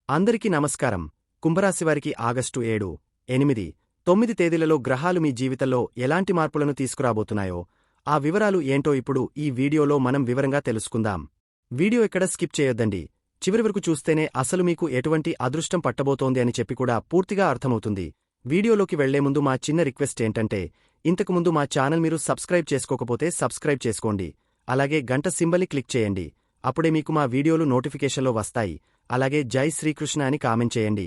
అందరికీ నమస్కారం. కుంభరాశివారికి ఆగస్టు 7, 8, 9 తేదీలలో గ్రహాలు మీ జీవితంలో ఎలాంటి మార్పులను తీసుకురాబోతున్నాయో ఆ వివరాలు ఏంటో ఇప్పుడు ఈ వీడియోలో మనం వివరంగా తెలుసుకుందాం. వీడియో ఎక్కడ స్కిప్ చేయొద్దండి. చివరి వరకు చూస్తేనే అసలు మీకు ఎటువంటి అదృష్టం పట్టబోతోంది అని చెప్పి కూడా పూర్తిగా అర్థమవుతుంది. వీడియోలోకి వెళ్లే ముందు మా చిన్న రిక్వెస్ట్ ఏంటంటే, ఇంతకుముందు మా ఛానల్ మీరు సబ్స్క్రైబ్ చేసుకోకపోతే సబ్స్క్రైబ్ చేసుకోండి. అలాగే గంట సింబల్ని క్లిక్ చేయండి. అప్పుడే మీకు మా వీడియోలు నోటిఫికేషన్లో వస్తాయి. అలాగే జై శ్రీకృష్ణ అని కామెంట్ చేయండి.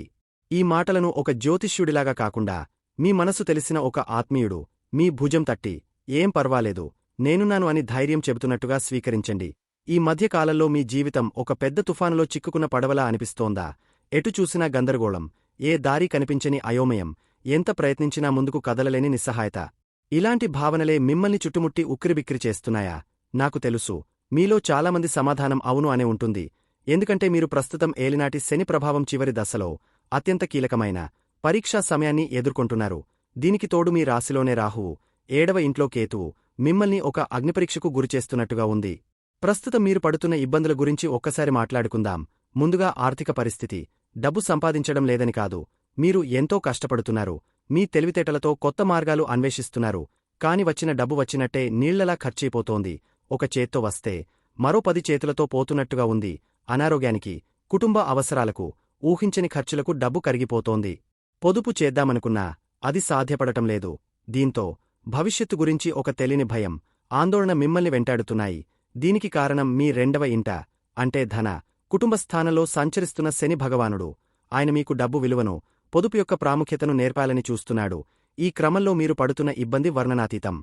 ఈ మాటలను ఒక జ్యోతిష్యుడిలాగా కాకుండా మీ మనసు తెలిసిన ఒక ఆత్మీయుడు మీ భుజం తట్టి, ఏం పర్వాలేదు, నేనున్నాను అని ధైర్యం చెబుతున్నట్టుగా స్వీకరించండి. ఈ మధ్యకాలంలో మీ జీవితం ఒక పెద్ద తుఫానులో చిక్కుకున్న పడవలా అనిపిస్తోందా? ఎటు చూసినా గందరగోళం, ఏ దారి కనిపించని అయోమయం, ఎంత ప్రయత్నించినా ముందుకు కదలలేని నిస్సహాయత. ఇలాంటి భావనలే మిమ్మల్ని చుట్టుముట్టి ఉక్కిరిబిక్కిరి చేస్తున్నాయా? నాకు తెలుసు, మీలో చాలామంది సమాధానం అవును అనే ఉంటుంది. ఎందుకంటే మీరు ప్రస్తుతం ఏలినాటి శని ప్రభావం చివరి దశలో అత్యంత కీలకమైన పరీక్షా సమయాన్ని ఎదుర్కొంటున్నారు. దీనికి తోడు మీ రాశిలోనే రాహువు, 7వ ఇంట్లో కేతువు మిమ్మల్ని ఒక అగ్నిపరీక్షకు గురిచేస్తున్నట్టుగా ఉంది. ప్రస్తుతం మీరు పడుతున్న ఇబ్బందుల గురించి ఒక్కసారి మాట్లాడుకుందాం. ముందుగా ఆర్థిక పరిస్థితి. డబ్బు సంపాదించడం లేదని కాదు, మీరు ఎంతో కష్టపడుతున్నారు. మీ తెలివితేటలతో కొత్త మార్గాలు అన్వేషిస్తున్నారు. కాని వచ్చిన డబ్బు వచ్చినట్టే నీళ్లలా ఖర్చయిపోతోంది. ఒక చేత్తో వస్తే మరో 10 చేతులతో పోతున్నట్టుగా ఉంది. అనారోగ్యానికి, కుటుంబ అవసరాలకు, ఊహించని ఖర్చులకు డబ్బు కరిగిపోతోంది. పొదుపు చేద్దామనుకున్నా అది సాధ్యపడటం లేదు. దీంతో భవిష్యత్తు గురించి ఒక తెలియని భయం, ఆందోళన మిమ్మల్ని వెంటాడుతున్నాయి. దీనికి కారణం మీ 2వ ఇంట, అంటే ధన, కుటుంబ స్థానంలో సంచరిస్తున్న శని భగవానుడు. ఆయన మీకు డబ్బు విలువను, పొదుపు యొక్క ప్రాముఖ్యతను నేర్పాలని చూస్తున్నాడు. ఈ క్రమంలో మీరు పడుతున్న ఇబ్బంది వర్ణనాతీతం.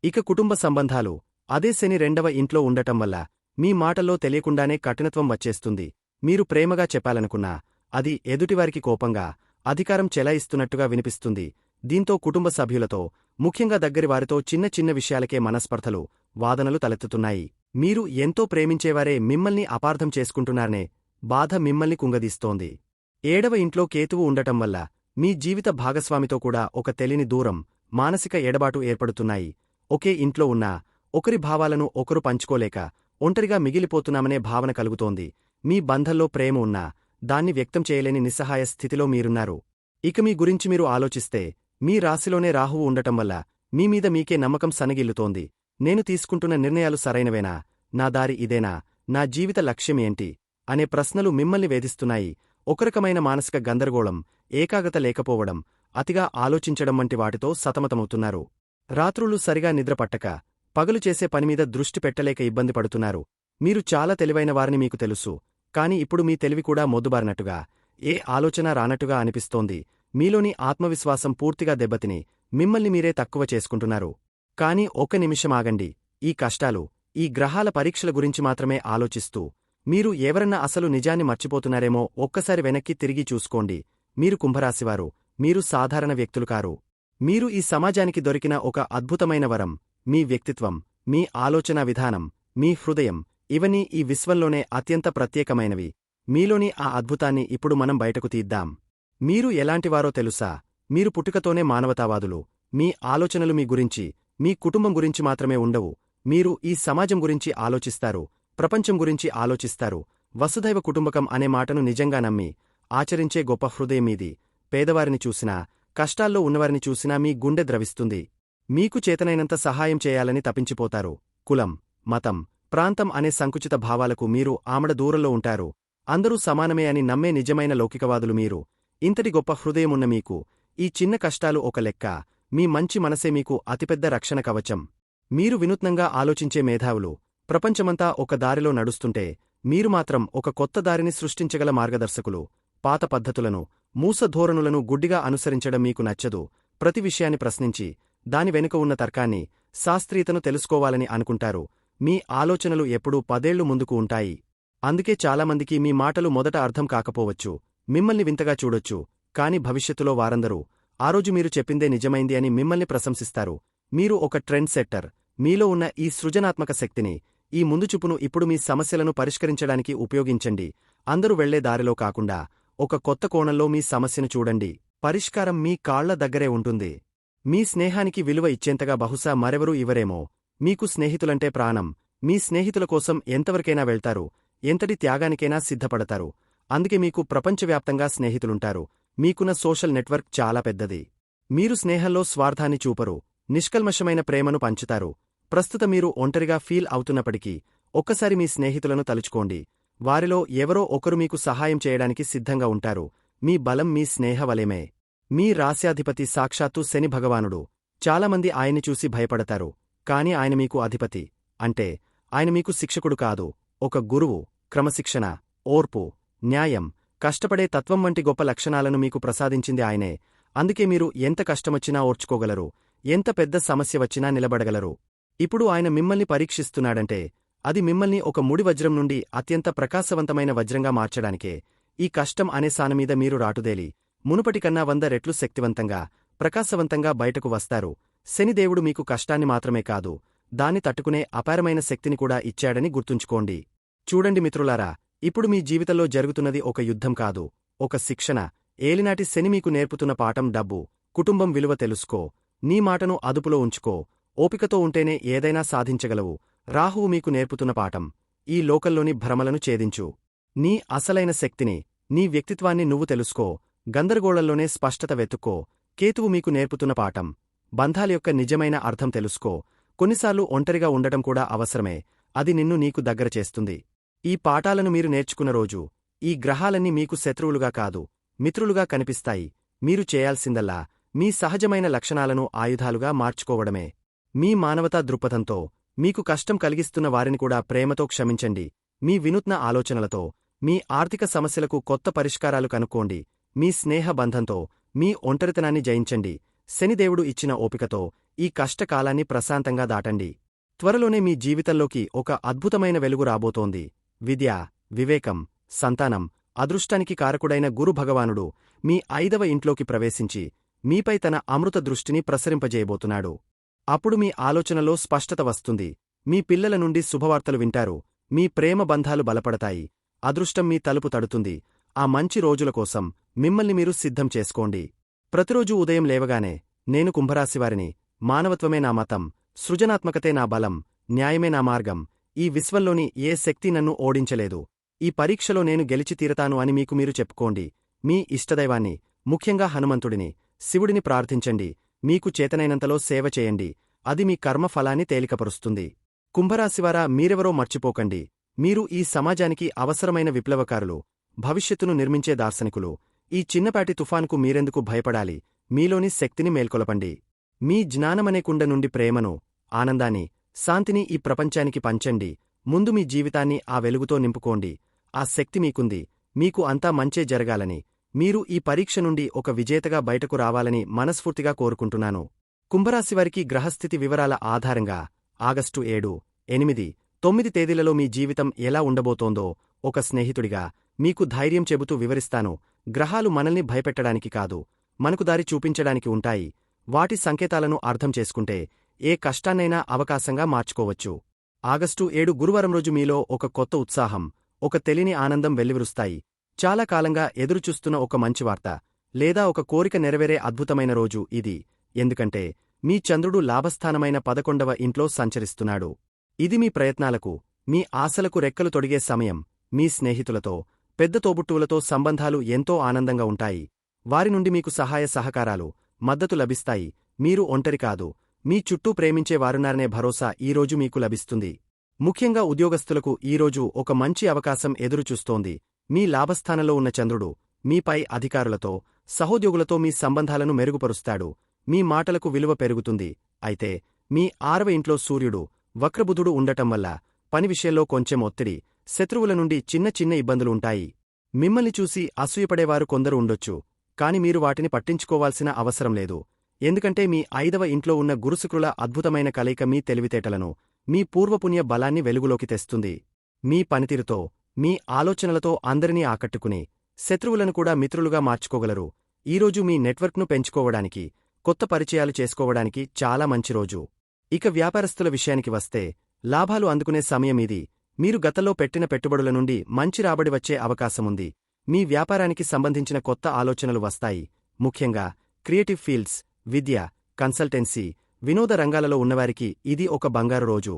ఇక కుటుంబ సంబంధాలు. అదే శని 2వ ఇంట్లో ఉండటం వల్ల మీ మాటల్లో తెలియకుండానే కఠినత్వం వచ్చేస్తుంది. మీరు ప్రేమగా చెప్పాలనుకున్నా అది ఎదుటివారికి కోపంగా, అధికారం చెలాయిస్తున్నట్టుగా వినిపిస్తుంది. దీంతో కుటుంబ సభ్యులతో, ముఖ్యంగా దగ్గరివారితో చిన్న చిన్న విషయాలకే మనస్పర్ధలు, వాదనలు తలెత్తుతున్నాయి. మీరు ఎంతో ప్రేమించేవారే మిమ్మల్ని అపార్థం చేసుకుంటున్నారనే బాధ మిమ్మల్ని కుంగదీస్తోంది. 7వ ఇంట్లో కేతువు ఉండటం వల్ల మీ జీవిత భాగస్వామితో కూడా ఒక తెలియని దూరం, మానసిక ఎడబాటు ఏర్పడుతున్నాయి. ఒకే ఇంట్లో ఉన్నా ఒకరి భావాలను ఒకరు పంచుకోలేక ఒంటరిగా మిగిలిపోతున్నామనే భావన కలుగుతోంది. మీ బంధంలో ప్రేమ ఉన్నా దాన్ని వ్యక్తం చేయలేని నిస్సహాయ స్థితిలో మీరున్నారు. ఇక మీ గురించి మీరు ఆలోచిస్తే, మీ రాశిలోనే రాహువు ఉండటం వల్ల మీ మీద మీకే నమ్మకం సనగిల్లుతోంది. నేను తీసుకుంటున్న నిర్ణయాలు సరైనవేనా? నా దారి ఇదేనా? నా జీవిత లక్ష్యమేంటి? అనే ప్రశ్నలు మిమ్మల్ని వేధిస్తున్నాయి. ఒకరకమైన మానసిక గందరగోళం, ఏకాగ్రత లేకపోవడం, అతిగా ఆలోచించడం వంటి వాటితో సతమతమవుతున్నారు. రాత్రులు సరిగా నిద్రపట్టక, పగలు చేసే పనిమీద దృష్టి పెట్టలేక ఇబ్బంది పడుతున్నారు. మీరు చాలా తెలివైన వారని మీకు తెలుసు. కాని ఇప్పుడు మీ తెలివి కూడా మొద్దుబారినట్టుగా, ఏ ఆలోచన రానట్టుగా అనిపిస్తోంది. మీలోని ఆత్మవిశ్వాసం పూర్తిగా దెబ్బతిని మిమ్మల్ని మీరే తక్కువ చేసుకుంటున్నారు. కాని ఒక్క నిమిషం ఆగండి. ఈ కష్టాలు, ఈ గ్రహాల పరీక్షల గురించి మాత్రమే ఆలోచిస్తూ మీరు ఎవరన్నా అసలు నిజాన్ని మర్చిపోతున్నారేమో ఒక్కసారి వెనక్కి తిరిగి చూసుకోండి. మీరు కుంభరాశివారు. మీరు సాధారణ వ్యక్తులు కారు. మీరు ఈ సమాజానికి దొరికిన ఒక అద్భుతమైన వరం. మీ వ్యక్తిత్వం, మీ ఆలోచనా విధానం, మీ హృదయం, ఇవన్నీ ఈ విశ్వంలోనే అత్యంత ప్రత్యేకమైనవి. మీలోని ఆ అద్భుతాన్ని ఇప్పుడు మనం బయటకు తీద్దాం. మీరు ఎలాంటివారో తెలుసా? మీరు పుట్టుకతోనే మానవతావాదులు. మీ ఆలోచనలు మీ గురించి, మీ కుటుంబం గురించి మాత్రమే ఉండవు. మీరు ఈ సమాజం గురించి ఆలోచిస్తారు, ప్రపంచం గురించి ఆలోచిస్తారు. వసుధైవ కుటుంబకం అనే మాటను నిజంగా నమ్మి ఆచరించే గొప్ప హృదయం మీది. పేదవారిని చూసినా, కష్టాల్లో ఉన్నవారిని చూసినా మీ గుండె ద్రవిస్తుంది. మీకు చేతనైనంత సహాయం చేయాలని తపించిపోతారు. కులం, మతం, ప్రాంతం అనే సంకుచిత భావాలకు మీరు ఆమడ దూరంలో ఉంటారు. అందరూ సమానమే అని నమ్మే నిజమైన లౌకికవాదులు మీరు. ఇంతటి గొప్ప హృదయమున్న మీకు ఈ చిన్న కష్టాలు ఒక లెక్క. మీ మంచి మనసే మీకు అతిపెద్ద రక్షణ కవచం. మీరు వినూత్నంగా ఆలోచించే మేధావులు. ప్రపంచమంతా ఒక దారిలో నడుస్తుంటే మీరు మాత్రం ఒక కొత్త దారిని సృష్టించగల మార్గదర్శకులు. పాత పద్ధతులను, మూస ధోరణులను గుడ్డిగా అనుసరించడం మీకు నచ్చదు. ప్రతి విషయాన్ని ప్రశ్నించి దాని వెనుక ఉన్న తర్కాన్ని, శాస్త్రీయతను తెలుసుకోవాలని అనుకుంటారు. మీ ఆలోచనలు ఎప్పుడూ 10 ఏళ్లు ముందుకు ఉంటాయి. అందుకే చాలామందికి మీ మాటలు మొదట అర్థం కాకపోవచ్చు, మిమ్మల్ని వింతగా చూడొచ్చు. కాని భవిష్యత్తులో వారందరూ ఆ రోజు మీరు చెప్పిందే నిజమైంది అని మిమ్మల్ని ప్రశంసిస్తారు. మీరు ఒక ట్రెండ్ సెట్టర్. మీలో ఉన్న ఈ సృజనాత్మక శక్తిని, ఈ ముందుచూపును ఇప్పుడు మీ సమస్యలను పరిష్కరించడానికి ఉపయోగించండి. అందరూ వెళ్లే దారిలో కాకుండా ఒక కొత్త కోణంలో మీ సమస్యను చూడండి. పరిష్కారం మీ కాళ్ల దగ్గరే ఉంటుంది. మీ స్నేహానికి విలువ ఇచ్చేంతగా బహుశా మరెవరూ ఇవ్వరేమో. మీకు స్నేహితులంటే ప్రాణం. మీ స్నేహితుల కోసం ఎంతవరకైనా వెళ్తారు, ఎంతటి త్యాగానికైనా సిద్ధపడతారు. అందుకే మీకు ప్రపంచవ్యాప్తంగా స్నేహితులుంటారు. మీకున్న సోషల్ నెట్వర్క్ చాలా పెద్దది. మీరు స్నేహంలో స్వార్థాన్ని చూపరు, నిష్కల్మషమైన ప్రేమను పంచుతారు. ప్రస్తుత మీరు ఒంటరిగా ఫీల్ అవుతున్నప్పటికీ ఒక్కసారి మీ స్నేహితులను తలుచుకోండి. వారిలో ఎవరో ఒకరు మీకు సహాయం చేయడానికి సిద్ధంగా ఉంటారు. మీ బలం మీ స్నేహవలేమే. మీ రాస్యాధిపతి సాక్షాత్తు శని భగవానుడు. చాలామంది ఆయన్ని చూసి భయపడతారు, కాని ఆయన మీకు అధిపతి. అంటే ఆయన మీకు శిక్షకుడు కాదు, ఒక గురువు. క్రమశిక్షణ, ఓర్పు, న్యాయం, కష్టపడే తత్వం వంటి గొప్ప లక్షణాలను మీకు ప్రసాదించింది ఆయనే. అందుకే మీరు ఎంత కష్టమొచ్చినా ఓర్చుకోగలరు, ఎంత పెద్ద సమస్య వచ్చినా నిలబడగలరు. ఇప్పుడు ఆయన మిమ్మల్ని పరీక్షిస్తున్నాడంటే అది మిమ్మల్ని ఒక ముడి వజ్రం నుండి అత్యంత ప్రకాశవంతమైన వజ్రంగా మార్చడానికే. ఈ కష్టం అనే సానమీద మీరు రాటుదేలి మునుపటికన్నా 100 రెట్లు శక్తివంతంగా, ప్రకాశవంతంగా బయటకు వస్తారు. శనిదేవుడు మీకు కష్టాన్ని మాత్రమే కాదు, దాన్ని తట్టుకునే అపారమైన శక్తిని కూడా ఇచ్చాడని గుర్తుంచుకోండి. చూడండి మిత్రులారా, ఇప్పుడు మీ జీవితంలో జరుగుతున్నది ఒక యుద్ధం కాదు, ఒక శిక్షణ. ఏలినాటి శని మీకు నేర్పుతున్న పాఠం డబ్బు, కుటుంబం విలువ తెలుసుకో. నీ మాటను అదుపులో ఉంచుకో. ఓపికతో ఉంటేనే ఏదైనా సాధించగలవు. రాహువు మీకు నేర్పుతున్న పాఠం, ఈ లోకంలోని భ్రమలను ఛేదించు. నీ అసలైన శక్తిని, నీ వ్యక్తిత్వాన్ని నువ్వు తెలుసుకో. గందరగోళంలోనే స్పష్టత వెతుక్కో. కేతువు మీకు నేర్పుతున్న పాఠం, బంధాల యొక్క నిజమైన అర్థం తెలుసుకో. కొన్నిసార్లు ఒంటరిగా ఉండటం కూడా అవసరమే, అది నిన్ను నీకు దగ్గర చేస్తుంది. ఈ పాఠాలను మీరు నేర్చుకున్న రోజు ఈ గ్రహాలన్నీ మీకు శత్రువులుగా కాదు, మిత్రులుగా కనిపిస్తాయి. మీరు చేయాల్సిందల్లా మీ సహజమైన లక్షణాలను ఆయుధాలుగా మార్చుకోవడమే. మీ మానవతా దృక్పథంతో మీకు కష్టం కలిగిస్తున్న వారిని కూడా ప్రేమతో క్షమించండి. మీ వినూత్న ఆలోచనలతో మీ ఆర్థిక సమస్యలకు కొత్త పరిష్కారాలు కనుక్కోండి. మీ స్నేహ బంధంతో మీ ఒంటరితనాన్ని జయించండి. శనిదేవుడు ఇచ్చిన ఓపికతో ఈ కష్టకాలాన్ని ప్రశాంతంగా దాటండి. త్వరలోనే మీ జీవితంలోకి ఒక అద్భుతమైన వెలుగు రాబోతోంది. విద్య, వివేకం, సంతానం, అదృష్టానికి కారకుడైన గురు భగవానుడు మీ 5వ ఇంట్లోకి ప్రవేశించి మీపై తన అమృత దృష్టిని ప్రసరింపజేయబోతున్నాడు. అప్పుడు మీ ఆలోచనలో స్పష్టత వస్తుంది. మీ పిల్లల నుండి శుభవార్తలు వింటారు. మీ ప్రేమ బంధాలు బలపడతాయి. అదృష్టం మీ తలుపు తడుతుంది. ఆ మంచి రోజుల కోసం మిమ్మల్ని మీరు సిద్ధం చేసుకోండి. ప్రతిరోజూ ఉదయం లేవగానే, నేను కుంభరాశివారిని, మానవత్వమే నా మతం, సృజనాత్మకతే నా బలం, న్యాయమే నా మార్గం, ఈ విశ్వంలోని ఏ శక్తి నన్ను ఓడించలేదు, ఈ పరీక్షలో నేను గెలిచి తీరతాను అని మీకు మీరు చెప్పుకోండి. మీ ఇష్టదైవాన్ని, ముఖ్యంగా హనుమంతుడిని, శివుడిని ప్రార్థించండి. మీకు చేతనైనంతలో సేవ చేయండి. అది మీ కర్మ ఫలాన్ని తేలికపరుస్తుంది. కుంభరాశివారా, మీరెవరో మర్చిపోకండి. మీరు ఈ సమాజానికి అవసరమైన విప్లవకారులు, భవిష్యత్తును నిర్మించే దార్శనికులు. ఈ చిన్నపాటి తుఫాన్కు మీరెందుకు భయపడాలి? మీలోని శక్తిని మేల్కొలపండి. మీ జ్ఞానమనే కుండ నుండి ప్రేమను, ఆనందాన్ని, శాంతిని ఈ ప్రపంచానికి పంచండి. ముందు మీ జీవితాన్ని ఆ వెలుగుతో నింపుకోండి. ఆ శక్తి మీకుంది. మీకు అంతా మంచే జరగాలని, మీరు ఈ పరీక్ష నుండి ఒక విజేతగా బయటకు రావాలని మనస్ఫూర్తిగా కోరుకుంటున్నాను. కుంభరాశివారికి గ్రహస్థితి వివరాల ఆధారంగా ఆగస్టు 7, 8, 9 తేదీలలో మీ జీవితం ఎలా ఉండబోతోందో ఒక స్నేహితుడిగా మీకు ధైర్యం చెబుతూ వివరిస్తాను. గ్రహాలు మనల్ని భయపెట్టడానికి కాదు, మనకు దారి చూపించడానికి ఉంటాయి. వాటి సంకేతాలను అర్థం చేసుకుంటే ఏ కష్టాన్నైనా అవకాశంగా మార్చుకోవచ్చు. ఆగస్టు 7 గురువారం రోజు మీలో ఒక కొత్త ఉత్సాహం, ఒక తెలియని ఆనందం వెల్లివిరుస్తాయి. చాలా కాలంగా ఎదురుచూస్తున్న ఒక మంచి వార్త, లేదా ఒక కోరిక నెరవేరే అద్భుతమైన రోజు ఇది. ఎందుకంటే మీ చంద్రుడు లాభస్థానమైన 11వ ఇంట్లో సంచరిస్తున్నాడు. ఇది మీ ప్రయత్నాలకు, మీ ఆశలకు రెక్కలు తొడిగే సమయం. మీ స్నేహితులతో, పెద్ద తోబుట్టువులతో సంబంధాలు ఎంతో ఆనందంగా ఉంటాయి. వారి నుండి మీకు సహాయ సహకారాలు, మద్దతు లభిస్తాయి. మీరు ఒంటరి కాదు, మీ చుట్టూ ప్రేమించే వారున్నారనే భరోసా ఈరోజు మీకు లభిస్తుంది. ముఖ్యంగా ఉద్యోగస్తులకు ఈరోజు ఒక మంచి అవకాశం ఎదురుచూస్తోంది. మీ లాభస్థానంలో ఉన్న చంద్రుడు మీపై అధికారులతో, సహోద్యోగులతో మీ సంబంధాలను మెరుగుపరుస్తాడు. మీ మాటలకు విలువ పెరుగుతుంది. అయితే మీ 6వ ఇంట్లో సూర్యుడు, వక్రబుధుడు ఉండటం వల్ల పని విషయంలో కొంచెం ఒత్తిడి, శత్రువుల నుండి చిన్న చిన్న ఇబ్బందులు ఉంటాయి. మిమ్మల్ని చూసి అసూయపడేవారు కొందరు ఉండొచ్చు, కాని మీరు వాటిని పట్టించుకోవాల్సిన అవసరం లేదు. ఎందుకంటే మీ 5వ ఇంట్లో ఉన్న గురుశుక్రుల అద్భుతమైన కలయిక మీ తెలివితేటలను, మీ పూర్వపుణ్య బలాన్ని వెలుగులోకి తెస్తుంది. మీ పనితీరుతో, మీ ఆలోచనలతో అందరినీ ఆకట్టుకుని శత్రువులను కూడా మిత్రులుగా మార్చుకోగలరు. ఈరోజు మీ నెట్వర్క్ను పెంచుకోవడానికి, కొత్త పరిచయాలు చేసుకోవడానికి చాలా మంచి రోజు. ఇక వ్యాపారస్తుల విషయానికి వస్తే, లాభాలు అందుకునే సమయం ఇది. మీరు గతంలో పెట్టిన పెట్టుబడుల నుండి మంచి రాబడి వచ్చే అవకాశముంది. మీ వ్యాపారానికి సంబంధించిన కొత్త ఆలోచనలు వస్తాయి. ముఖ్యంగా క్రియేటివ్ ఫీల్డ్స్, విద్య, కన్సల్టెన్సీ, వినోద రంగాలలో ఉన్నవారికి ఇది ఒక బంగారు రోజు.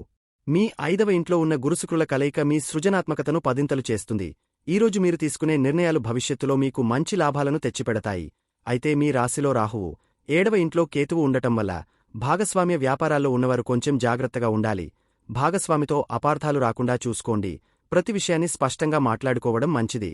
మీ 5వ ఇంట్లో ఉన్న గురుశుక్రుల కలయిక మీ సృజనాత్మకతను పదింతలు చేస్తుంది. ఈరోజు మీరు తీసుకునే నిర్ణయాలు భవిష్యత్తులో మీకు మంచి లాభాలను తెచ్చిపెడతాయి. అయితే మీ రాశిలో రాహువు, 7వ ఇంట్లో కేతువు ఉండటం వల్ల భాగస్వామ్య వ్యాపారాల్లో ఉన్నవారు కొంచెం జాగ్రత్తగా ఉండాలి. భాగస్వామితో అపార్థాలు రాకుండా చూసుకోండి. ప్రతి విషయాన్ని స్పష్టంగా మాట్లాడుకోవడం మంచిది.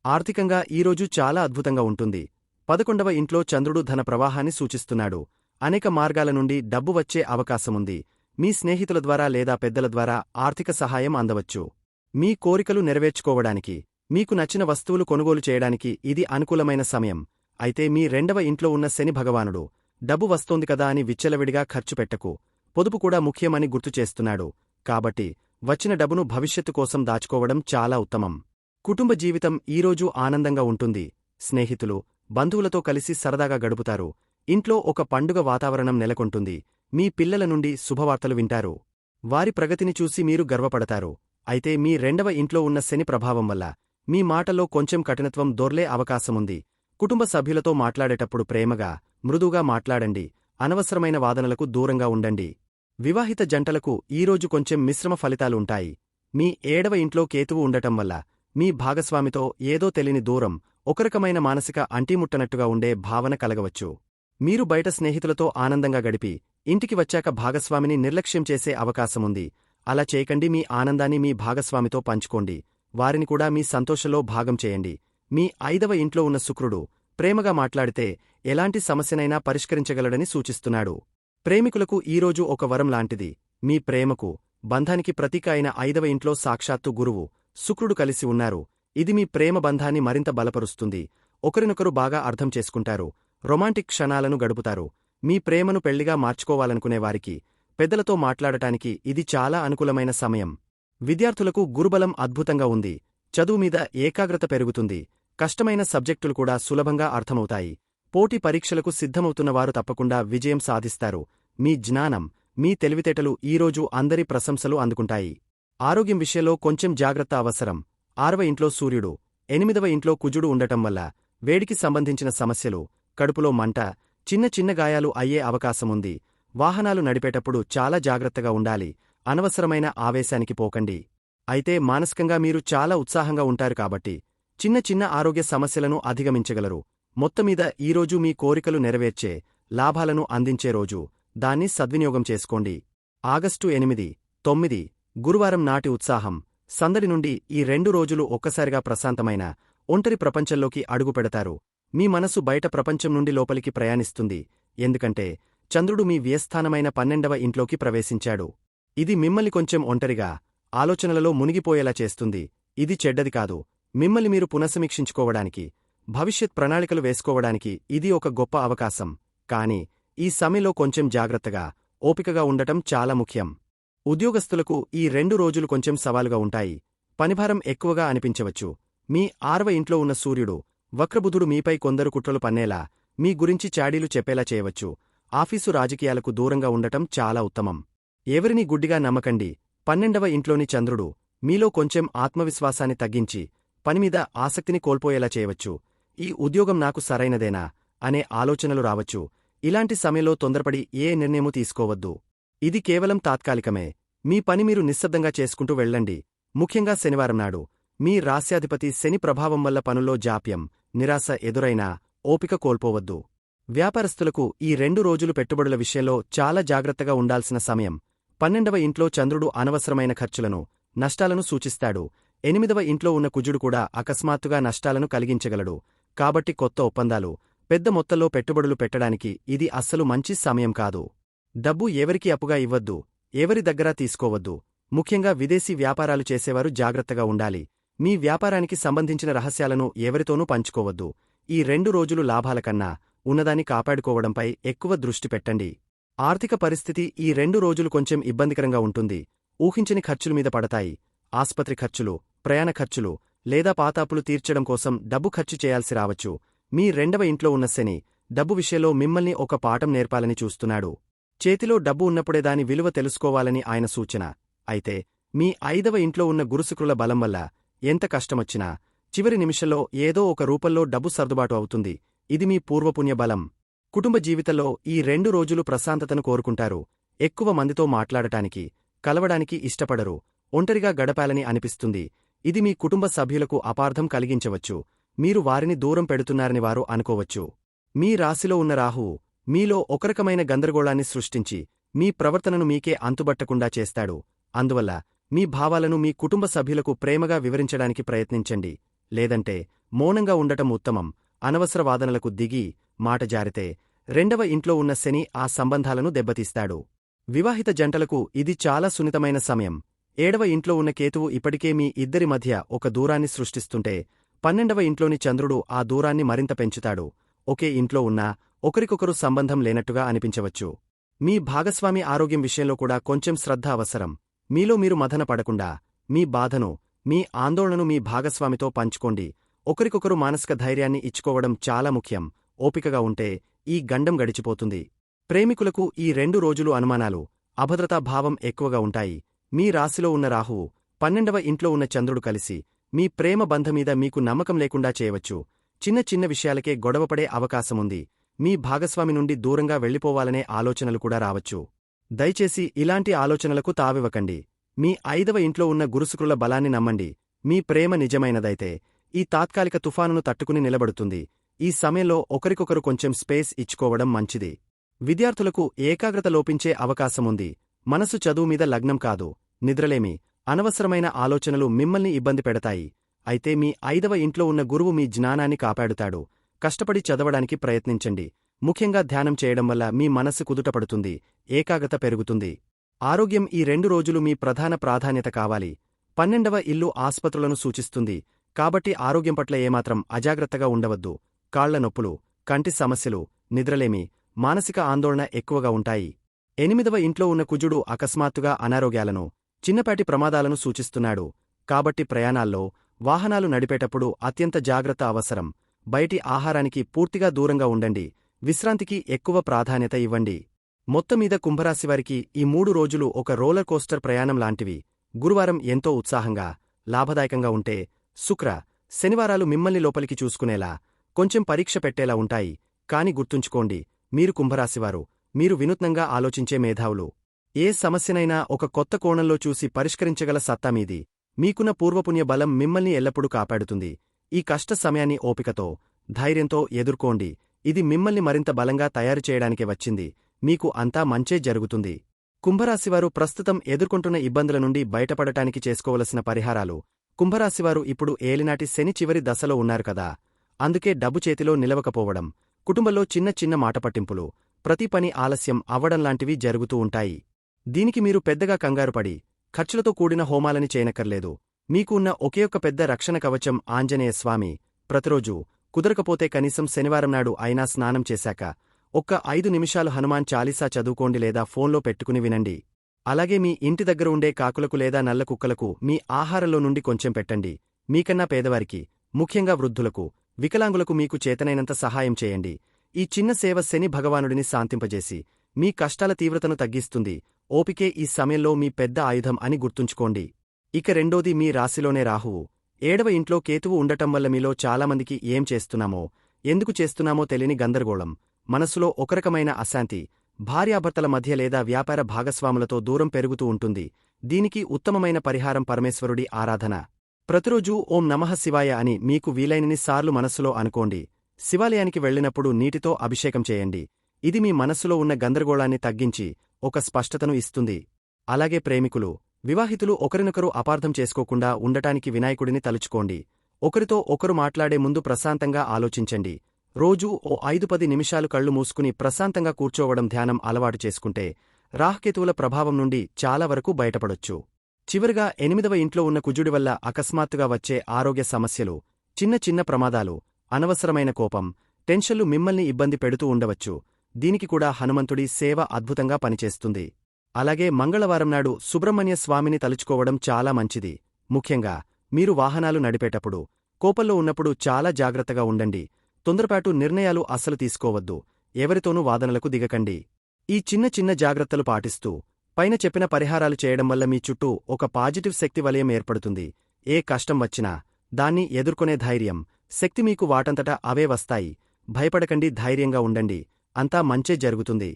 ఆర్థికంగా ఈరోజు చాలా అద్భుతంగా ఉంటుంది. 11వ ఇంట్లో చంద్రుడు ధన ప్రవాహాన్ని సూచిస్తున్నాడు. అనేక మార్గాల నుండి డబ్బు వచ్చే అవకాశముంది. మీ స్నేహితుల ద్వారా లేదా పెద్దల ద్వారా ఆర్థిక సహాయం అందవచ్చు. మీ కోరికలు నెరవేర్చుకోవడానికి, మీకు నచ్చిన వస్తువులు కొనుగోలు చేయడానికి ఇది అనుకూలమైన సమయం. అయితే మీ 2వ ఇంట్లో ఉన్న శని భగవానుడు, డబ్బు వస్తోంది కదా అని విచ్చలవిడిగా ఖర్చు పెట్టకు. పొదుపు కూడా ముఖ్యమని గుర్తుచేస్తున్నాడు. కాబట్టి వచ్చిన డబ్బును భవిష్యత్తు కోసం దాచుకోవడం చాలా ఉత్తమం. కుటుంబ జీవితం ఈరోజు ఆనందంగా ఉంటుంది. స్నేహితులు, బంధువులతో కలిసి సరదాగా గడుపుతారు. ఇంట్లో ఒక పండుగ వాతావరణం నెలకొంటుంది. మీ పిల్లల నుండి శుభవార్తలు వింటారు. వారి ప్రగతిని చూసి మీరు గర్వపడతారు. అయితే మీ 2వ ఇంట్లో ఉన్న శని ప్రభావం వల్ల మీ మాటల్లో కొంచెం కఠినత్వం దొర్లే అవకాశముంది. కుటుంబ సభ్యులతో మాట్లాడేటప్పుడు ప్రేమగా, మృదువుగా మాట్లాడండి. అనవసరమైన వాదనలకు దూరంగా ఉండండి. వివాహిత జంటలకు ఈరోజు కొంచెం మిశ్రమ ఫలితాలుంటాయి. మీ 7వ ఇంట్లో కేతువు ఉండటం వల్ల మీ భాగస్వామితో ఏదో తెలియని దూరం, ఒకరకమైన మానసిక అంటీముట్టనట్టుగా ఉండే భావన కలగవచ్చు. మీరు బయట స్నేహితులతో ఆనందంగా గడిపి ఇంటికి వచ్చాక భాగస్వామిని నిర్లక్ష్యం చేసే అవకాశముంది. అలా చేయకండి. మీ ఆనందాన్ని మీ భాగస్వామితో పంచుకోండి. వారిని కూడా మీ సంతోషంలో భాగం చేయండి. మీ 5వ ఇంట్లో ఉన్న శుక్రుడు ప్రేమగా మాట్లాడితే ఎలాంటి సమస్యనైనా పరిష్కరించగలడని సూచిస్తున్నాడు. ప్రేమికులకు ఈరోజు ఒక వరం లాంటిది. మీ ప్రేమకు, బంధానికి ప్రతీక అయిన 5వ ఇంట్లో సాక్షాత్తు గురువు, శుక్రుడు కలిసి ఉన్నారు. ఇది మీ ప్రేమ బంధాన్ని మరింత బలపరుస్తుంది. ఒకరినొకరు బాగా అర్థం చేసుకుంటారు. రొమాంటిక్ క్షణాలను గడుపుతారు. మీ ప్రేమను పెళ్లిగా మార్చుకోవాలనుకునేవారికి, పెద్దలతో మాట్లాడటానికి ఇది చాలా అనుకూలమైన సమయం. విద్యార్థులకు గురుబలం అద్భుతంగా ఉంది. చదువు మీద ఏకాగ్రత పెరుగుతుంది. కష్టమైన సబ్జెక్టులు కూడా సులభంగా అర్థమవుతాయి. పోటీ పరీక్షలకు సిద్ధమవుతున్నవారు తప్పకుండా విజయం సాధిస్తారు. మీ జ్ఞానం, మీ తెలివితేటలు ఈరోజు అందరి ప్రశంసలు అందుకుంటాయి. ఆరోగ్యం విషయంలో కొంచెం జాగ్రత్త అవసరం. 6వ ఇంట్లో సూర్యుడు, 8వ ఇంట్లో కుజుడు ఉండటం వల్ల వేడికి సంబంధించిన సమస్యలు, కడుపులో మంట, చిన్న చిన్న గాయాలు అయ్యే అవకాశముంది. వాహనాలు నడిపేటప్పుడు చాలా జాగ్రత్తగా ఉండాలి. అనవసరమైన ఆవేశానికి పోకండి. అయితే మానసికంగా మీరు చాలా ఉత్సాహంగా ఉంటారు కాబట్టి చిన్న చిన్న ఆరోగ్య సమస్యలను అధిగమించగలరు. మొత్తమీద ఈరోజు మీ కోరికలు నెరవేర్చే, లాభాలను అందించే రోజు. దాన్ని సద్వినియోగం చేసుకోండి. ఆగస్టు 8, 9 గురువారం నాటి ఉత్సాహం, సందడి నుండి ఈ 2 రోజులు ఒక్కసారిగా ప్రశాంతమైన, ఒంటరి ప్రపంచంలోకి అడుగుపెడతారు. మీ మనసు బయట ప్రపంచం నుండి లోపలికి ప్రయాణిస్తుంది. ఎందుకంటే చంద్రుడు మీ వ్యయస్థానమైన 12వ ఇంట్లోకి ప్రవేశించాడు. ఇది మిమ్మల్ని కొంచెం ఒంటరిగా, ఆలోచనలలో మునిగిపోయేలా చేస్తుంది. ఇది చెడ్డది కాదు. మిమ్మల్ని మీరు పునఃసమీక్షించుకోవడానికి, భవిష్యత్ ప్రణాళికలు వేసుకోవడానికి ఇది ఒక గొప్ప అవకాశం. కానీ ఈ సమయంలో కొంచెం జాగ్రత్తగా, ఓపికగా ఉండటం చాలా ముఖ్యం. ఉద్యోగస్తులకు ఈ 2 రోజులు కొంచెం సవాలుగా ఉంటాయి. పనిభారం ఎక్కువగా అనిపించవచ్చు. మీ 6వ ఇంట్లో ఉన్న సూర్యుడు, వక్రబుధుడు మీపై కొందరు కుట్రలు పన్నేలా, మీ గురించి చాడీలు చెప్పేలా చేయవచ్చు. ఆఫీసు రాజకీయాలకు దూరంగా ఉండటం చాలా ఉత్తమం. ఎవరినీ గుడ్డిగా నమ్మకండి. 12వ ఇంట్లోని చంద్రుడు మీలో కొంచెం ఆత్మవిశ్వాసాన్ని తగ్గించి, పనిమీద ఆసక్తిని కోల్పోయేలా చేయవచ్చు. ఈ ఉద్యోగం నాకు సరైనదేనా అనే ఆలోచనలు రావచ్చు. ఇలాంటి సమయంలో తొందరపడి ఏ నిర్ణయమూ తీసుకోవద్దు. ఇది కేవలం తాత్కాలికమే. మీ పని మీరు నిశ్శబ్దంగా చేసుకుంటూ వెళ్ళండి. ముఖ్యంగా శనివారం నాడు మీ రాశ్యాధిపతి శని ప్రభావం వల్ల పనుల్లో జాప్యం, నిరాశ ఎదురైనా ఓపిక కోల్పోవద్దు. వ్యాపారస్తులకు ఈ 2 రోజులు పెట్టుబడుల విషయంలో చాలా జాగ్రత్తగా ఉండాల్సిన సమయం. 12వ ఇంట్లో చంద్రుడు అనవసరమైన ఖర్చులను, నష్టాలను సూచిస్తాడు. 8వ ఇంట్లో ఉన్న కుజుడు కూడా అకస్మాత్తుగా నష్టాలను కలిగించగలడు. కాబట్టి కొత్త ఒప్పందాలు, పెద్ద మొత్తంలో పెట్టుబడులు పెట్టడానికి ఇది అస్సలు మంచి సమయం కాదు. డబ్బు ఎవరికీ అప్పుగా ఇవ్వద్దు. ఎవరి దగ్గరా తీసుకోవద్దు. ముఖ్యంగా విదేశీ వ్యాపారాలు చేసేవారు జాగ్రత్తగా ఉండాలి. మీ వ్యాపారానికి సంబంధించిన రహస్యాలను ఎవరితోనూ పంచుకోవద్దు. ఈ 2 రోజులు లాభాల కన్నా ఉన్నదాన్ని కాపాడుకోవడంపై ఎక్కువ దృష్టి పెట్టండి. ఆర్థిక పరిస్థితి ఈ 2 రోజులు కొంచెం ఇబ్బందికరంగా ఉంటుంది. ఊహించని ఖర్చుల మీద పడతాయి. ఆస్పత్రి ఖర్చులు, ప్రయాణ ఖర్చులు లేదా పాతాపులు తీర్చడం కోసం డబ్బు ఖర్చు చేయాల్సి రావచ్చు. మీ 2వ ఇంట్లో ఉన్న శని, డబ్బు విషయంలో మిమ్మల్ని ఒక పాఠం నేర్పాలని చూస్తున్నాడు. చేతిలో డబ్బు ఉన్నప్పుడే దాని విలువ తెలుసుకోవాలని ఆయన సూచన. అయితే మీ 5వ ఇంట్లో ఉన్న గురుశుక్రుల బలం వల్ల ఎంత కష్టమొచ్చినా చివరి నిమిషంలో ఏదో ఒక రూపంలో డబ్బు సర్దుబాటు అవుతుంది. ఇది మీ పూర్వపుణ్య బలం. కుటుంబ జీవితంలో ఈ 2 రోజులు ప్రశాంతతను కోరుకుంటారు. ఎక్కువ మందితో మాట్లాడటానికి, కలవడానికి ఇష్టపడరు. ఒంటరిగా గడపాలని అనిపిస్తుంది. ఇది మీ కుటుంబ సభ్యులకు అపార్థం కలిగించవచ్చు. మీరు వారిని దూరం పెడుతున్నారని వారు అనుకోవచ్చు. మీ రాశిలో ఉన్న రాహువు మీలో ఒకరకమైన గందరగోళాన్ని సృష్టించి మీ ప్రవర్తనను మీకే అంతుబట్టకుండా చేస్తాడు. అందువల్ల మీ భావాలను మీ కుటుంబ సభ్యులకు ప్రేమగా వివరించడానికి ప్రయత్నించండి. లేదంటే మౌనంగా ఉండటం ఉత్తమం. అనవసర వాదనలకు దిగి మాట జారితే రెండవ ఇంట్లో ఉన్న శని ఆ సంబంధాలను దెబ్బతీస్తాడు. వివాహిత జంటలకు ఇది చాలా సున్నితమైన సమయం. 7వ ఇంట్లో ఉన్న కేతువు ఇప్పటికే మీ ఇద్దరి మధ్య ఒక దూరాన్ని సృష్టిస్తుంటే 12వ ఇంట్లోని చంద్రుడు ఆ దూరాన్ని మరింత పెంచుతాడు. ఒకే ఇంట్లో ఉన్నా ఒకరికొకరు సంబంధం లేనట్టుగా అనిపించవచ్చు. మీ భాగస్వామి ఆరోగ్యం విషయంలో కూడా కొంచెం శ్రద్ధ అవసరం. మీలో మీరు మదన పడకుండా మీ బాధను, మీ ఆందోళనను మీ భాగస్వామితో పంచుకోండి. ఒకరికొకరు మానసిక ధైర్యాన్ని ఇచ్చుకోవడం చాలా ముఖ్యం. ఓపికగా ఉంటే ఈ గండం గడిచిపోతుంది. ప్రేమికులకు ఈ 2 రోజులు అనుమానాలు, అభద్రతా భావం ఎక్కువగా ఉంటాయి. మీ రాశిలో ఉన్న రాహువు 12వ ఇంట్లో ఉన్న చంద్రుడు కలిసి మీ ప్రేమ బంధమీద మీకు నమ్మకం లేకుండా చేయవచ్చు. చిన్న చిన్న విషయాలకే గొడవపడే అవకాశముంది. మీ భాగస్వామి నుండి దూరంగా వెళ్ళిపోవాలనే ఆలోచనలు కూడా రావచ్చు. దయచేసి ఇలాంటి ఆలోచనలకు తావివ్వకండి. మీ 5వ ఇంట్లో ఉన్న గురుశుక్రుల బలాన్ని నమ్మండి. మీ ప్రేమ నిజమైనదైతే ఈ తాత్కాలిక తుఫానును తట్టుకుని నిలబడుతుంది. ఈ సమయంలో ఒకరికొకరు కొంచెం స్పేస్ ఇచ్చుకోవడం మంచిది. విద్యార్థులకు ఏకాగ్రత లోపించే అవకాశముంది. మనసు చదువు మీద లగ్నం కాదు. నిద్రలేమి, అనవసరమైన ఆలోచనలు మిమ్మల్ని ఇబ్బంది పెడతాయి. అయితే మీ 5వ ఇంట్లో ఉన్న గురువు మీ జ్ఞానాన్ని కాపాడుతాడు. కష్టపడి చదవడానికి ప్రయత్నించండి. ముఖ్యంగా ధ్యానం చేయడం వల్ల మీ మనస్సు కుదుటపడుతుంది, ఏకాగ్రత పెరుగుతుంది. ఆరోగ్యం ఈ 2 రోజులు మీ ప్రధాన ప్రాధాన్యత కావాలి. 12వ ఇల్లు ఆస్పత్రులను సూచిస్తుంది. కాబట్టి ఆరోగ్యం పట్ల ఏమాత్రం అజాగ్రత్తగా ఉండవద్దు. కాళ్ల నొప్పులు, కంటి సమస్యలు, నిద్రలేమి, మానసిక ఆందోళన ఎక్కువగా ఉంటాయి. 8వ ఇంట్లో ఉన్న కుజుడు అకస్మాత్తుగా అనారోగ్యాలను, చిన్నపాటి ప్రమాదాలను సూచిస్తున్నాడు. కాబట్టి ప్రయాణాల్లో, వాహనాలు నడిపేటప్పుడు అత్యంత జాగ్రత్త అవసరం. బయటి ఆహారానికి పూర్తిగా దూరంగా ఉండండి. విశ్రాంతికి ఎక్కువ ప్రాధాన్యత ఇవ్వండి. మొత్తమీద కుంభరాశివారికి ఈ 3 రోజులు ఒక రోలర్ కోస్టర్ ప్రయాణం లాంటివి. గురువారం ఎంతో ఉత్సాహంగా, లాభదాయకంగా ఉంటే శుక్ర, శనివారాలు మిమ్మల్ని లోపలికి చూసుకునేలా, కొంచెం పరీక్ష పెట్టేలా ఉంటాయి. కాని గుర్తుంచుకోండి, మీరు కుంభరాశివారు. మీరు వినూత్నంగా ఆలోచించే మేధావులు. ఏ సమస్యనైనా ఒక కొత్త కోణంలో చూసి పరిష్కరించగల సత్తా మీది. మీకున్న పూర్వపుణ్య బలం మిమ్మల్ని ఎల్లప్పుడూ కాపాడుతుంది. ఈ కష్ట సమయాన్ని ఓపికతో, ధైర్యంతో ఎదుర్కోండి. ఇది మిమ్మల్ని మరింత బలంగా తయారు చేయడానికే వచ్చింది. మీకు అంతా మంచే జరుగుతుంది. కుంభరాశివారు ప్రస్తుతం ఎదుర్కొంటున్న ఇబ్బందుల నుండి బయటపడటానికి చేసుకోవలసిన పరిహారాలు. కుంభరాశివారు ఇప్పుడు ఏలినాటి శని చివరి దశలో ఉన్నారు కదా. అందుకే డబ్బు చేతిలో నిలవకపోవడం, కుటుంబంలో చిన్న చిన్న మాటపట్టింపులు, ప్రతి పని ఆలస్యం అవ్వడంలాంటివి జరుగుతూ ఉంటాయి. దీనికి మీరు పెద్దగా కంగారుపడి ఖర్చులతో కూడిన హోమాలని చేయనక్కర్లేదు. మీకు ఉన్న ఒకే ఒక్క పెద్ద రక్షణ కవచం ఆంజనేయ స్వామి. ప్రతిరోజూ కుదరకపోతే కనీసం శనివారం నాడు అయినా స్నానం చేశాక ఒక్క 5 నిమిషాలు హనుమాన్ చాలీసా చదువుకోండి లేదా ఫోన్లో పెట్టుకుని వినండి. అలాగే మీ ఇంటి దగ్గర ఉండే కాకులకు లేదా నల్ల కుక్కలకు మీ ఆహారంలో నుండి కొంచెం పెట్టండి. మీకన్నా పేదవారికి, ముఖ్యంగా వృద్ధులకు, వికలాంగులకు మీకు చేతనైనంత సహాయం చేయండి. ఈ చిన్న సేవ శని భగవానుడిని శాంతింపజేసి మీ కష్టాల తీవ్రతను తగ్గిస్తుంది. ఓపికే ఈ సమయంలో మీ పెద్ద ఆయుధం అని గుర్తుంచుకోండి. ఇక రెండోది మీ రాశిలోనే రాహువు. 7వ ఇంట్లో కేతువు ఉండటం వల్ల మీలో చాలామందికి ఏం చేస్తున్నామో, ఎందుకు చేస్తున్నామో తెలియని గందరగోళం, మనసులో ఒకరకమైన అశాంతి, భార్యాభర్తల మధ్య లేదా వ్యాపార భాగస్వాములతో దూరం పెరుగుతూ ఉంటుంది. దీనికి ఉత్తమమైన పరిహారం పరమేశ్వరుడి ఆరాధన. ప్రతిరోజూ ఓం నమః శివాయ అని మీకు వీలైనన్ని సార్లు మనస్సులో అనుకోండి. శివాలయానికి వెళ్లినప్పుడు నీటితో అభిషేకం చేయండి. ఇది మీ మనస్సులో ఉన్న గందరగోళాన్ని తగ్గించి ఒక స్పష్టతను ఇస్తుంది. అలాగే ప్రేమికులు, వివాహితులు ఒకరినొకరు అపార్థం చేసుకోకుండా ఉండటానికి వినాయకుడిని తలుచుకోండి. ఒకరితో ఒకరు మాట్లాడే ముందు ప్రశాంతంగా ఆలోచించండి. రోజూ ఓ 5-10 నిమిషాలు కళ్ళు మూసుకుని ప్రశాంతంగా కూర్చోవడం ధ్యానం అలవాటు చేసుకుంటే రాహుకేతువుల ప్రభావం నుండి చాలా వరకు బయటపడొచ్చు. చివరిగా 8వ ఇంట్లో ఉన్న కుజుడి వల్ల అకస్మాత్తుగా వచ్చే ఆరోగ్య సమస్యలు, చిన్న చిన్న ప్రమాదాలు, అనవసరమైన కోపం, టెన్షన్లు మిమ్మల్ని ఇబ్బంది పెడుతూ ఉండవచ్చు. దీనికి కూడా హనుమంతుడి సేవ అద్భుతంగా పనిచేస్తుంది. అలాగే మంగళవారం నాడు సుబ్రహ్మణ్య స్వామిని తలుచుకోవడం చాలా మంచిది. ముఖ్యంగా మీరు వాహనాలు నడిపేటప్పుడు, కోపంలో ఉన్నప్పుడు చాలా జాగ్రత్తగా ఉండండి. తొందరపాటు నిర్ణయాలు అస్సలు తీసుకోవద్దు. ఎవరితోనూ వాదనలకు దిగకండి. ఈ చిన్న చిన్న జాగ్రత్తలు పాటిస్తూ పైన చెప్పిన పరిహారాలు చేయడం వల్ల మీ చుట్టూ ఒక పాజిటివ్ శక్తి వలయం ఏర్పడుతుంది. ఏ కష్టం వచ్చినా దాన్ని ఎదుర్కొనే ధైర్యం, శక్తి మీకు వాటంతటా అవే వస్తాయి. భయపడకండి, ధైర్యంగా ఉండండి. అంతా మంచే జరుగుతుంది.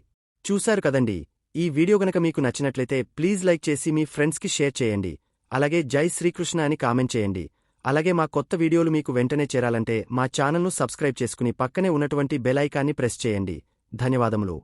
చూశారు కదండి. ఈ వీడియో గనక మీకు నచ్చినట్లయితే ప్లీజ్ లైక్ చేసి మీ ఫ్రెండ్స్కి షేర్ చేయండి. అలాగే జై శ్రీకృష్ణ అని కామెంట్ చేయండి. అలాగే మా కొత్త వీడియోలు మీకు వెంటనే చేరాలంటే మా ఛానల్ను సబ్స్క్రైబ్ చేసుకుని పక్కనే ఉన్నటువంటి బెల్ ఐకాన్ని ప్రెస్ చేయండి. ధన్యవాదములు.